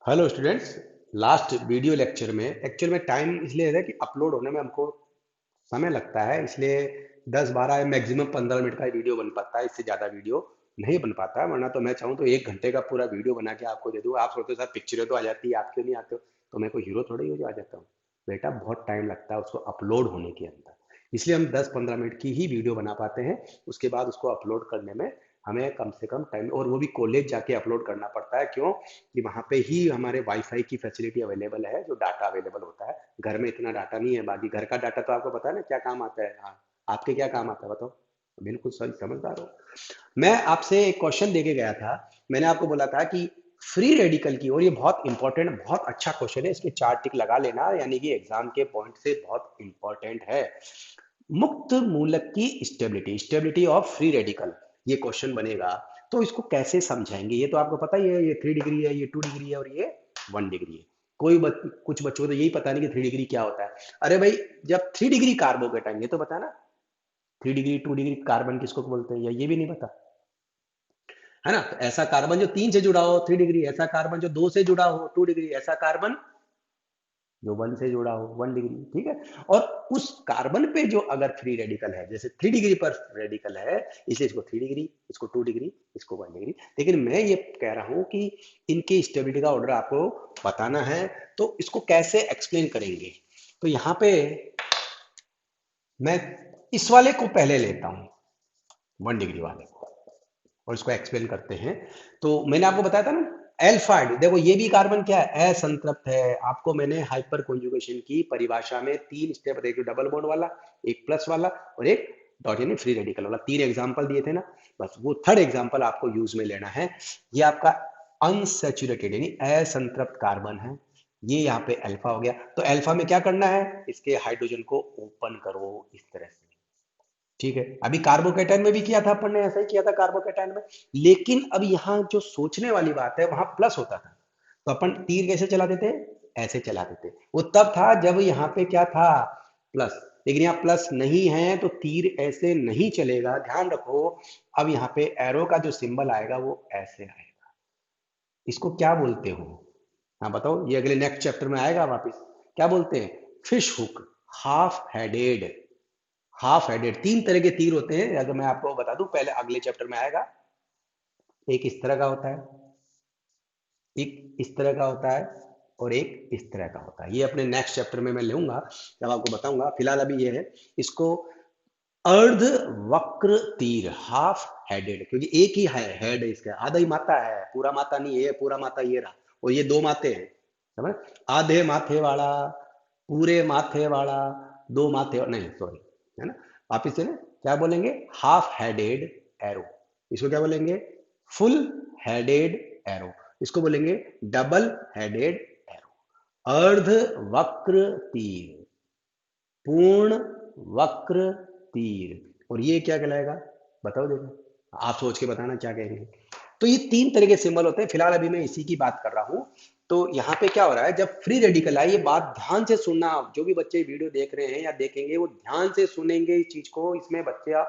Hello students. Last video lecture में actual में time इसलिए है कि अपलोड होने में हमको समय लगता है, इसलिए 10-12 या मैक्सिमम 15 मिनट का वीडियो बन पाता है। इससे ज़्यादा वीडियो नहीं बन पाता, वरना तो मैं चाहूँ तो 1 घंटे का पूरा वीडियो बना के आपको दे दूँ। आप सोचते हो सर पिक्चरें तो आ जाती है, आप क्यों नहीं आते हो? तो मैं कोई हीरो थोड़ी हो जो आ जाता हूँ। बेटा बहुत टाइम लगता है उसको अपलोड होने के अंदर, इसलिए हम 10-15 मिनट की ही वीडियो बना पाते हैं। उसके बाद उसको अपलोड करने में हमें कम से कम टाइम, और वो भी कॉलेज जाके अपलोड करना पड़ता है। क्यों? कि वहाँ पे ही हमारे वाईफाई की फैसिलिटी अवेलेबल है, जो डाटा अवेलेबल होता है। घर में इतना डाटा नहीं है। बाकी घर का डाटा तो आपको पता है ना क्या काम आता है। हाँ, आपके क्या काम आता है बताओ? बिल्कुल सही समझदार हो। मैं आपसे एक क्वेश्चन दे के गया था। मैंने आपको बोला था कि फ्री रेडिकल की, और ये बहुत इंपॉर्टेंट, बहुत अच्छा क्वेश्चन है, इसके 4 टिक लगा लेना, यानी कि एग्जाम के पॉइंट से बहुत इंपॉर्टेंट है। मुक्त मूलक की stability, stability of free radical, ये क्वेश्चन बनेगा। तो इसको कैसे समझाएंगे? ये तो आपको पता ही है, ये 3 डिग्री है, ये 2 डिग्री है, और ये 1 डिग्री है। कुछ बच्चों को तो यही पता नहीं कि 3 डिग्री क्या होता है। अरे भाई, जब 3 डिग्री कार्बोकेटाइन, ये तो पता है ना। 3 डिग्री 2 डिग्री कार्बन किसको बोलते हैं, या ये भी नहीं पता? है ना? तो ऐसा कार्बन जो 3 से जुड़ा हो 3 डिग्री, ऐसा कार्बन जो 2 से जुड़ा हो 2 डिग्री, ऐसा कार्बन जो 1 से जुड़ा हो 1 डिग्री। ठीक है? और उस कार्बन पे जो अगर फ्री रेडिकल है, जैसे 3 डिग्री पर रेडिकल है, इसलिए इसको 3 डिग्री, इसको 2 डिग्री, इसको 1 डिग्री। लेकिन मैं ये कह रहा हूं कि इनकी स्टेबिलिटी का ऑर्डर आपको बताना है, तो इसको कैसे एक्सप्लेन करेंगे? तो यहां पे मैं इस वाले को पहले लेता हूं, 1 डिग्री वाले को, और इसको एक्सप्लेन करते हैं। तो मैंने आपको बताया था ना, एल्फाइड, देखो ये भी कार्बन क्या है, असंतृप्त है। आपको मैंने हाइपर कॉन्जुगेशन की परिभाषा में 3 स्टेप, एक डबल बॉन्ड वाला, एक प्लस वाला, और एक डॉट यानी फ्री रेडिकल वाला, 3 एग्जाम्पल दिए थे ना। बस वो थर्ड एग्जाम्पल आपको यूज में लेना है। ये आपका अनसेचुरेटेड यानी असंतृप्त कार्बन है। ये यहाँ पे अल्फा हो गया। तो अल्फा में क्या करना है, इसके हाइड्रोजन को ओपन करो इस तरह से। ठीक है? अभी कार्बोकेटाइन में भी किया था अपन ने, ऐसा ही किया था कार्बोकेटाइन में। लेकिन अब यहाँ जो सोचने वाली बात है, वहां प्लस होता था, तो अपन तीर कैसे चलाते थे? ऐसे चलाते थे। वो तब था जब यहाँ पे क्या था, प्लस। लेकिन यहाँ प्लस नहीं है, तो तीर ऐसे नहीं चलेगा, ध्यान रखो। अब यहाँ पे एरो का जो सिंबल आएगा वो ऐसे आएगा। इसको क्या बोलते हो? हाँ बताओ, ये अगले नेक्स्ट चैप्टर में आएगा वापस। क्या बोलते हैं? Fish hook, half headed. Half headed, 3 तरह के तीर होते हैं, अगर मैं आपको बता दूं, पहले अगले चैप्टर में आएगा। एक इस तरह का होता है, एक इस तरह का होता है, और एक इस तरह का होता है। ये अपने नेक्स्ट चैप्टर में मैं लूंगा, जब आपको बताऊंगा। फिलहाल अभी ये है, इसको अर्ध वक्र तीर, हाफ हेडेड, क्योंकि एक ही है हेड, इसका आधा ही माथा है, पूरा माथा नहीं है। पूरा माथा ये रहा, और ये 2 माथे हैं, समझ? आधे माथे वाला, पूरे माथे वाला, 2 माथे नहीं, सॉरी, है ना? वापिस से ना, क्या बोलेंगे? Half headed arrow. इसको क्या बोलेंगे? Full headed arrow. इसको बोलेंगे डबल हेडेड एरो। अर्ध वक्र तीर, पूर्ण वक्र तीर, और ये क्या कहलाएगा? बताओ, देखो आप सोच के बताना क्या कहेंगे। तो ये 3 तरह के सिंबल होते हैं। फिलहाल अभी मैं इसी की बात कर रहा हूं। तो यहाँ पे क्या हो रहा है, जब फ्री रेडिकल आए, ये बात ध्यान से सुनना। जो भी बच्चे वीडियो देख रहे हैं या देखेंगे, वो ध्यान से सुनेंगे इस चीज को। इसमें बच्चा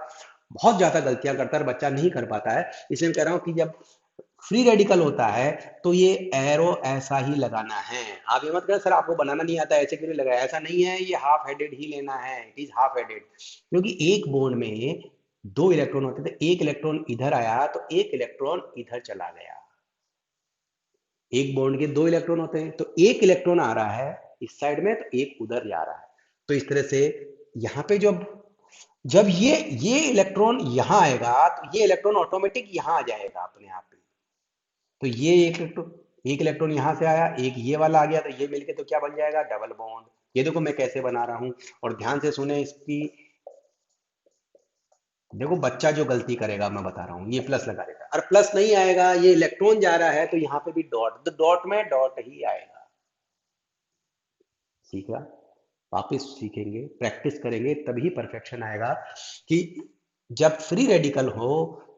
बहुत ज्यादा गलतियां करता है, बच्चा नहीं कर पाता है। इसलिए मैं कह रहा हूँ कि जब फ्री रेडिकल होता है, तो ये एरो ऐसा ही लगाना है। आप ये मत करें सर आपको बनाना नहीं आता, ऐसे क्यों नहीं लगाया? ऐसा नहीं है, ये हाफ हेडेड ही लेना है। इट इज हाफ हेडेड, क्योंकि एक बॉन्ड में 2 इलेक्ट्रॉन होते थे। एक इलेक्ट्रॉन इधर आया तो एक इलेक्ट्रॉन इधर चला गया। एक बॉन्ड के 2 इलेक्ट्रॉन होते हैं, तो एक इलेक्ट्रॉन आ रहा है इस साइड में, तो एक उधर जा रहा है। तो इस तरह से यहाँ पे जब जब ये इलेक्ट्रॉन यहाँ आएगा, तो ये इलेक्ट्रॉन ऑटोमेटिक यहाँ आ जाएगा अपने आप ही। तो ये एक इलेक्ट्रॉन यहां से आया, एक ये वाला आ गया, तो ये मिलके तो क्या बन जाएगा? Double bond. ये देखो मैं कैसे बना रहा हूं, और ध्यान से सुने इसकी। देखो बच्चा जो गलती करेगा, मैं बता रहा हूँ, ये प्लस लगा देगा, और प्लस नहीं आएगा, ये इलेक्ट्रॉन जा रहा है, तो यहाँ पे भी डॉट, तो डॉट में डॉट ही आएगा। सीखा? वापिस सीखेंगे, प्रैक्टिस करेंगे, तभी परफेक्शन आएगा। कि जब फ्री रेडिकल हो,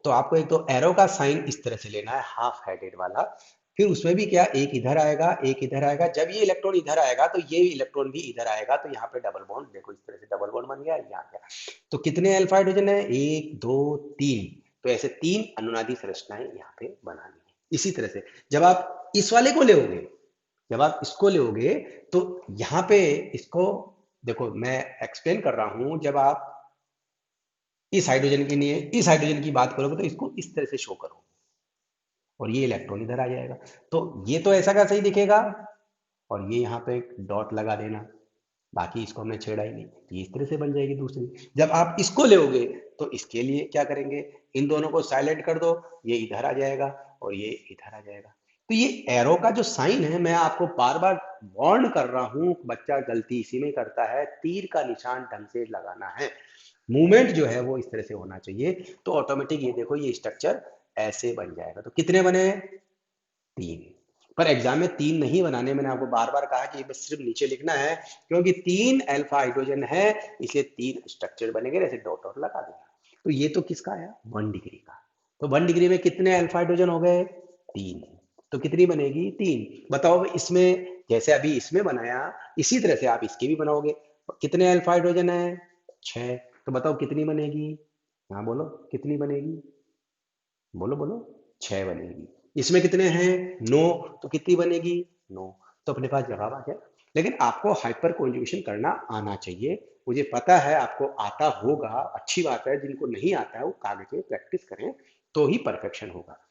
तो आपको एक तो एरो का साइन इस तरह से लेना है, हाफ हेडेड वाला। फिर उसमें भी क्या, एक इधर आएगा, एक इधर आएगा। जब ये इलेक्ट्रॉन इधर आएगा, तो ये इलेक्ट्रॉन भी इधर आएगा, तो यहाँ पे डबल बॉन्ड, देखो इस तरह से डबल बॉन्ड बन गया, यहाँ गया। तो कितने अल्फा हाइड्रोजन है? 1 2 3। तो ऐसे 3 अनुनादी संरचनाएं यहाँ पे बनानी है। इसी तरह से जब आप इस वाले को लेोगे, जब आप इसको लोगे तो यहाँ पे इसको देखो, मैं एक्सप्लेन कर रहा हूं, जब आप इस हाइड्रोजन के लिए इस हाइड्रोजन की बात करोगे तो इसको इस तरह से शो करो और ये इलेक्ट्रॉन इधर आ जाएगा, तो ये तो ऐसा का सही दिखेगा और ये यहाँ पे एक डॉट लगा देना, बाकी इसको हमने छेड़ा ही नहीं, ये इस तरह से बन जाएगी दूसरी। जब आप इसको लोगे तो इसके लिए क्या करेंगे, इन दोनों को साइलेंट कर दो, ये इधर आ जाएगा और ये इधर आ जाएगा। तो ये एरो का जो साइन है, मैं आपको बार बार वार्न कर रहा हूं, बच्चा गलती इसी में करता है, तीर का निशान ढंग से लगाना है, मूवमेंट जो है वो इस तरह से होना चाहिए, तो ऑटोमेटिक ये देखो ये स्ट्रक्चर ऐसे बन जाएगा। तो कितने बने, 3। पर एग्जाम में 3 नहीं बनाने, मैंने आपको बार बार कहा कि बस सिर्फ नीचे लिखना है, क्योंकि 3 अल्फा हाइड्रोजन है इसलिए 3 स्ट्रक्चर बनेंगे, ऐसे डॉट और लगा देना। तो ये तो किसका आया, 1 डिग्री का। तो 1 डिग्री में कितने अल्फा हाइड्रोजन हो गए, 3। तो कितनी बनेगी, 3। बताओ इसमें, जैसे अभी इसमें बनाया इसी तरह से आप इसके भी बनाओगे, कितने अल्फा हाइड्रोजन है, 6। तो बताओ कितनी बनेगी, हाँ बोलो कितनी बनेगी, बोलो बोलो, 6 बनेगी। इसमें कितने हैं, 9, तो कितनी बनेगी, 9। तो अपने पास जवाब आ गया। लेकिन आपको हाइपर कॉन्जुगेशन करना आना चाहिए, मुझे पता है आपको आता होगा, अच्छी बात है, जिनको नहीं आता है वो कागज पे प्रैक्टिस करें तो ही परफेक्शन होगा।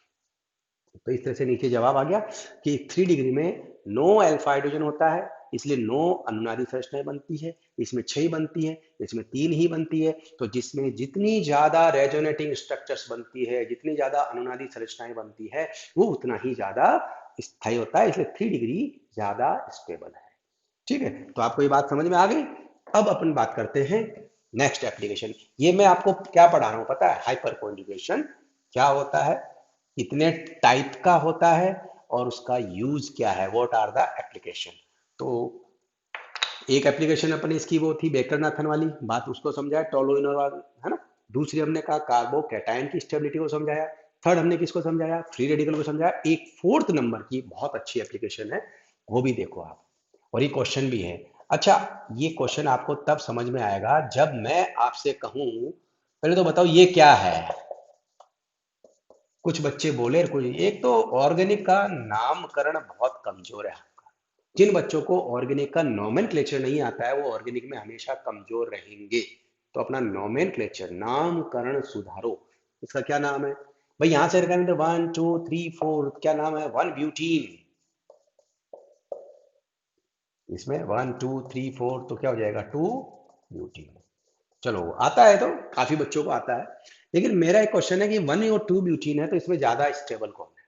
तो इस तरह से नीचे जवाब आ गया कि 3 डिग्री में 9 अल्फा हाइड्रोजन होता है, इसलिए 9 अनुनादी संरचनाएं बनती है, इसमें 6 बनती है, इसमें 3 ही बनती है। तो जिसमें जितनी ज्यादा रेजोनेटिंग स्ट्रक्चर्स बनती है, जितनी ज्यादा अनुनादी संरचनाएं बनती है, वो उतना ही ज्यादा स्थायी होता है, इसलिए 3 डिग्री ज्यादा स्टेबल है। ठीक है, तो आपको ये बात समझ में आ गई। अब अपन बात करते हैं नेक्स्ट एप्लीकेशन। ये मैं आपको क्या पढ़ा रहा हूं पता है, हाइपर कॉन्जुगेशन क्या होता है, कितने टाइप का होता है और उसका यूज क्या है, व्हाट आर द एप्लीकेशन। तो एक एप्लीकेशन अपने इसकी वो थी बेकर-नाथन वाली बात, उसको समझाया, टोलोइनर वाला, है ना। दूसरी हमने कहा कार्बो कैटायन की स्टेबिलिटी को समझाया। थर्ड हमने किसको समझाया, फ्री रेडिकल को समझाया। एक फोर्थ नंबर की बहुत अच्छी एप्लीकेशन है, वो भी देखो आप, और ये क्वेश्चन भी है। अच्छा, ये क्वेश्चन आपको तब समझ में आएगा जब मैं आपसे कहूं, पहले तो बताओ ये क्या है। कुछ बच्चे बोले, कुछ, एक तो ऑर्गेनिक का नामकरण बहुत कमजोर है। जिन बच्चों को ऑर्गेनिक का नोमेनक्लेचर नहीं आता है वो ऑर्गेनिक में हमेशा कमजोर रहेंगे। तो अपना नोमेनक्लेचर, नामकरण सुधारो। इसका क्या नाम है भाई, यहां से करेंगे 1 2 3 4, क्या नाम है, 1 ब्यूटीन। इसमें 1 2 3 4 तो क्या हो जाएगा, 2 ब्यूटीन। चलो आता है, तो काफी बच्चों को आता है। लेकिन मेरा एक क्वेश्चन है कि 1 और 2 ब्यूटीन है, तो इसमें ज्यादा स्टेबल कौन है,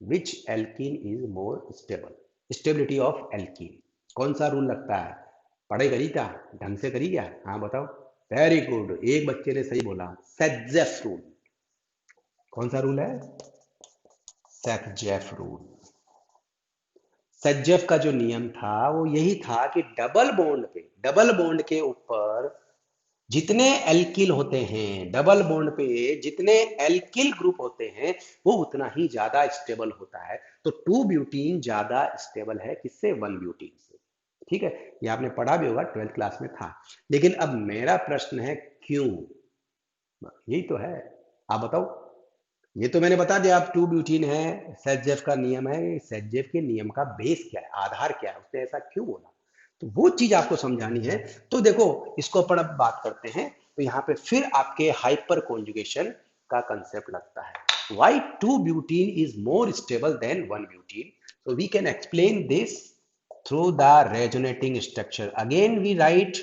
which alkene is more stable, stability of alkene, कौन सा रूल लगता है, पढ़ाई करी क्या, ढंग से करी क्या, हाँ बताओ। वेरी गुड, एक बच्चे ने सही बोला, सेटजेफ रूल। कौन सा रूल है, सेटजेफ रूल। सेटजेफ का जो नियम था वो यही था कि डबल बॉन्ड के ऊपर जितने एल्किल होते हैं, डबल बॉन्ड पे जितने एल्किल ग्रुप होते हैं, वो उतना ही ज्यादा स्टेबल होता है। तो 2 ब्यूटीन ज्यादा स्टेबल है किससे, 1 ब्यूटीन से। ठीक है, ये आपने पढ़ा भी होगा, 12th क्लास में था। लेकिन अब मेरा प्रश्न है क्यों, यही तो है, आप बताओ। ये तो मैंने बता दिया, आप 2 ब्यूटीन है, सेटजेफ का नियम है, सेटजेफ के नियम का बेस क्या है, आधार क्या है, उसने ऐसा क्यों बोला, तो वो चीज आपको समझानी है। तो देखो इसको अपन अब बात करते हैं, तो यहाँ पे फिर आपके हाइपर कॉन्जुगेशन का कंसेप्ट लगता है। Why 2 butene is more stable than 1 butene? So we can explain this through the resonating structure. Again we write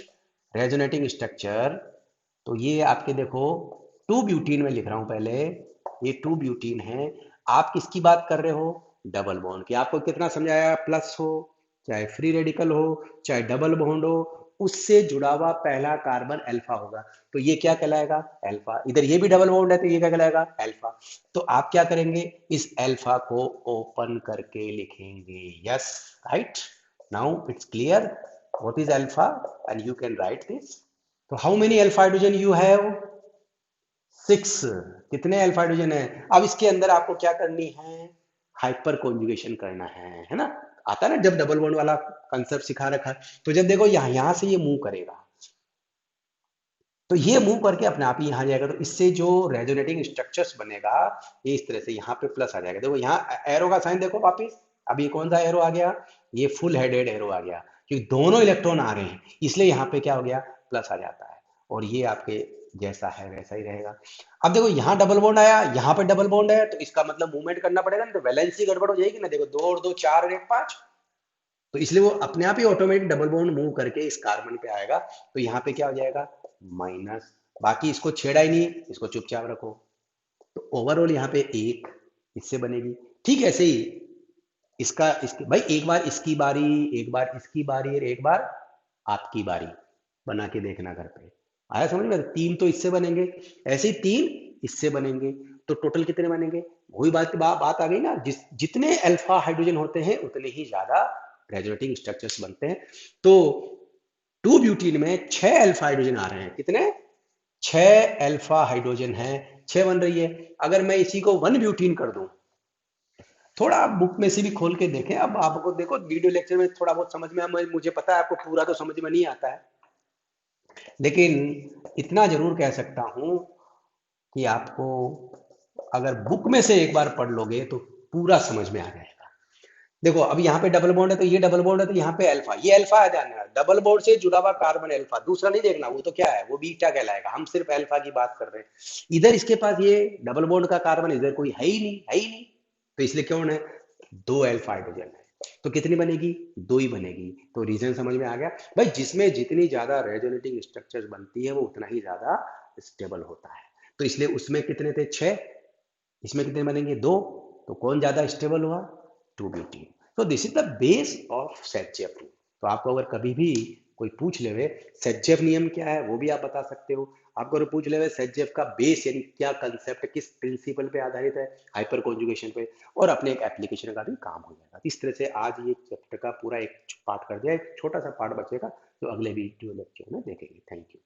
resonating structure. तो ये आपके देखो 2 ब्यूटीन में लिख रहा हूं पहले, ये 2 ब्यूटीन है। आप किसकी बात कर रहे हो, डबल बॉन्ड की। आपको कितना समझाया, प्लस हो चाहे फ्री रेडिकल हो चाहे डबल बॉन्ड हो, उससे जुड़ा हुआ पहला कार्बन अल्फा होगा, तो ये क्या कहलाएगा, अल्फा। इधर ये भी डबल बॉन्ड है तो ये क्या कहलाएगा, अल्फा। तो आप क्या करेंगे, इस अल्फा को ओपन करके लिखेंगे, yes right. Now it's clear what is alpha and you can write this. तो how many alpha hydrogen you have, 6। कितने अल्फा हाइड्रोजन है, अब इसके अंदर आपको क्या करनी है, हाइपर कॉन्जुगेशन करना है ना। आता है ना, जब डबल बॉन्ड वाला कंसेप्ट सिखा रखा है, तो जब देखो यहां से ये मूव करेगा, तो ये मूव करके अपने आप ही यहां जाएगा, तो इससे जो रेजोनेटिंग स्ट्रक्चर्स बनेगा, ये इस तरह से यहाँ पे प्लस आ जाएगा। देखो यहाँ एरो का साइन देखो वापिस, अब ये कौन सा एरो आ गया, ये फुल हेडेड एरो आ गया, क्योंकि दोनों इलेक्ट्रॉन आ रहे हैं, इसलिए यहाँ पे क्या हो गया, प्लस आ जाता है, और ये आपके जैसा है वैसा ही रहेगा। अब देखो यहाँ डबल बॉन्ड आया, यहाँ पे डबल बॉन्ड है, तो इसका मतलब मूवमेंट करना पड़ेगा ना, तो वैलेंसी गड़बड़ हो जाएगी ना। देखो 2 और 2 4 और 1 5, तो इसलिए वो अपने आप ही ऑटोमेटिक डबल बॉन्ड मूव करके इस कार्बन पे आएगा, तो यहाँ पे क्या हो जाएगा, माइनस। बाकी इसको छेड़ा ही नहीं, इसको चुपचाप रखो, तो ओवरऑल यहाँ पे एक इससे बनेगी। ठीक ऐसे ही इसका इसके भाई, एक बार इसकी बारी, एक बार इसकी बारी, और एक बार आपकी बारी, बना के देखना घर पे। आया समझ में? तीन तो इससे बनेंगे, ऐसे ही तीन इससे बनेंगे, तो टोटल कितने बनेंगे? वही बात आ गई ना, जितने अल्फा हाइड्रोजन होते हैं उतने ही ज्यादा रेजोनेटिंग स्ट्रक्चर्स बनते हैं। तो 2 ब्यूटीन में 6 अल्फा हाइड्रोजन आ रहे हैं। कितने? 6 अल्फा हाइड्रोजन है, 6 बन रही है। अगर मैं इसी को 1 ब्यूटीन कर दूं, थोड़ा आप बुक में से भी खोल के देखें। अब आपको देखो वीडियो लेक्चर में थोड़ा बहुत समझ में, मुझे पता है आपको पूरा तो समझ में नहीं आता है, लेकिन इतना जरूर कह सकता हूं कि आपको अगर बुक में से एक बार पढ़ लोगे तो पूरा समझ में आ जाएगा। देखो अब यहाँ पे डबल बॉन्ड है, तो ये डबल बॉन्ड है, तो यहाँ पे अल्फा, ये अल्फा आ जाना है, डबल बॉन्ड से जुड़ा हुआ कार्बन अल्फा, दूसरा नहीं देखना, वो तो क्या है, वो बीटा कहलाएगा। हम सिर्फ अल्फा की बात कर रहे हैं। इधर इसके पास ये डबल बॉन्ड का कार्बन इधर कोई है ही नहीं, है ही नहीं, तो इसलिए कौन है, 2 अल्फा हाइड्रोजन है, तो कितनी बनेगी, 2 ही बनेगी। तो रीजन समझ में आ गया भाई, जिसमें जितनी ज्यादा रेजोनेटिंग स्ट्रक्चर्स बनती है वो उतना ही ज्यादा स्टेबल होता है। तो इसलिए उसमें कितने थे, 6, इसमें कितने बनेंगे, 2, तो कौन ज्यादा स्टेबल हुआ, 2 ब्यूटीन। तो this is the base of सेटजेफ rule. तो आपको अगर कभी भी कोई पूछ ले सेटजेफ नियम क्या है, वो भी आप बता सकते हो। आपको अगर पूछ ले सेटजेफ का बेस यानी क्या कंसेप्ट, किस प्रिंसिपल पे आधारित है, हाइपर कॉन्जुगेशन पे, और अपने एक एप्लीकेशन का भी काम हो जाएगा। इस तरह से आज ये चैप्टर का पूरा एक पार्ट कर दिया, एक छोटा सा पार्ट बचेगा जो अगले वीडियो लेक्चर में देखेंगे। Thank you.